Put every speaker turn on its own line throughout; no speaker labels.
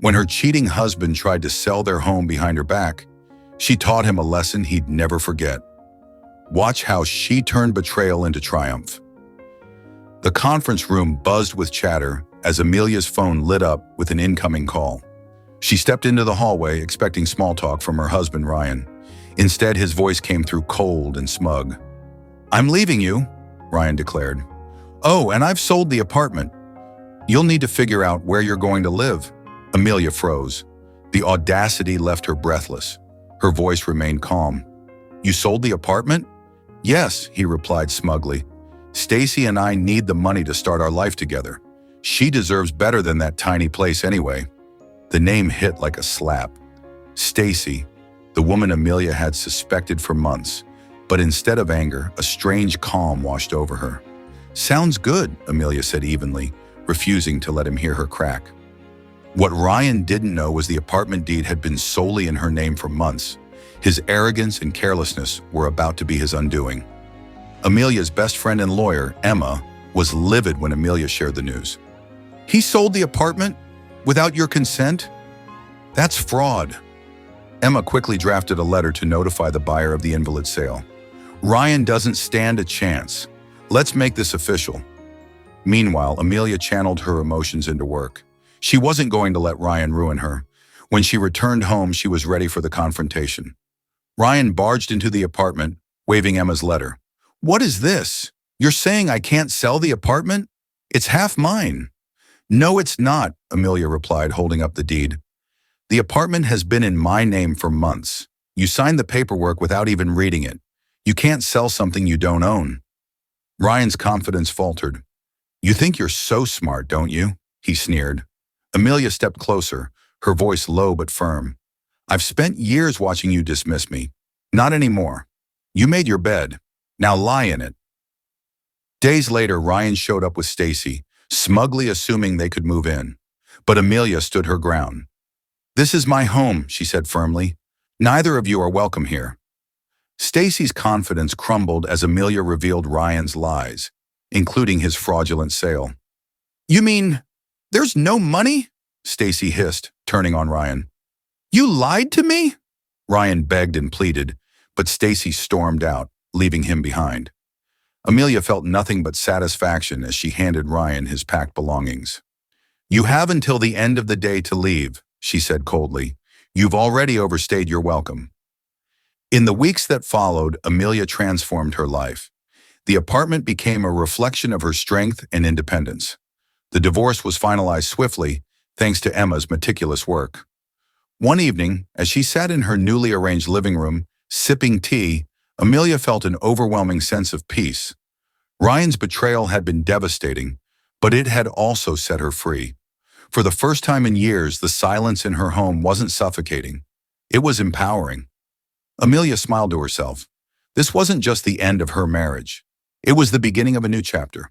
When her cheating husband tried to sell their home behind her back, she taught him a lesson he'd never forget. Watch how she turned betrayal into triumph. The conference room buzzed with chatter as Amelia's phone lit up with an incoming call. She stepped into the hallway expecting small talk from her husband, Ryan. Instead, his voice came through cold and smug. "I'm leaving you," Ryan declared. "Oh, and I've sold the apartment. You'll need to figure out where you're going to live." Amelia froze. The audacity left her breathless. Her voice remained calm. "You sold the apartment?" "Yes," he replied smugly. "Stacy and I need the money to start our life together. She deserves better than that tiny place anyway." The name hit like a slap. Stacy, the woman Amelia had suspected for months, but instead of anger, a strange calm washed over her. "Sounds good," Amelia said evenly, refusing to let him hear her crack. What Ryan didn't know was the apartment deed had been solely in her name for months. His arrogance and carelessness were about to be his undoing. Amelia's best friend and lawyer, Emma, was livid when Amelia shared the news. "He sold the apartment without your consent? That's fraud." Emma quickly drafted a letter to notify the buyer of the invalid sale. "Ryan doesn't stand a chance. Let's make this official." Meanwhile, Amelia channeled her emotions into work. She wasn't going to let Ryan ruin her. When she returned home, she was ready for the confrontation. Ryan barged into the apartment, waving Emma's letter. "What is this? You're saying I can't sell the apartment? It's half mine." "No, it's not," Amelia replied, holding up the deed. "The apartment has been in my name for months. You signed the paperwork without even reading it. You can't sell something you don't own." Ryan's confidence faltered. "You think you're so smart, don't you?" he sneered. Amelia stepped closer, her voice low but firm. "I've spent years watching you dismiss me. Not anymore. You made your bed. Now lie in it." Days later, Ryan showed up with Stacy, smugly assuming they could move in. But Amelia stood her ground. "This is my home," she said firmly. "Neither of you are welcome here." Stacy's confidence crumbled as Amelia revealed Ryan's lies, including his fraudulent sale. "You mean there's no money?" Stacy hissed, turning on Ryan. "You lied to me?" Ryan begged and pleaded, but Stacy stormed out, leaving him behind. Amelia felt nothing but satisfaction as she handed Ryan his packed belongings. "You have until the end of the day to leave," she said coldly. "You've already overstayed your welcome." In the weeks that followed, Amelia transformed her life. The apartment became a reflection of her strength and independence. The divorce was finalized swiftly, thanks to Emma's meticulous work. One evening, as she sat in her newly arranged living room, sipping tea, Amelia felt an overwhelming sense of peace. Ryan's betrayal had been devastating, but it had also set her free. For the first time in years, the silence in her home wasn't suffocating. It was empowering. Amelia smiled to herself. This wasn't just the end of her marriage. It was the beginning of a new chapter.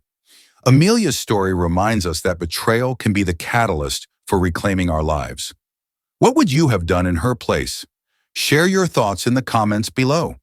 Amelia's story reminds us that betrayal can be the catalyst for reclaiming our lives. What would you have done in her place? Share your thoughts in the comments below.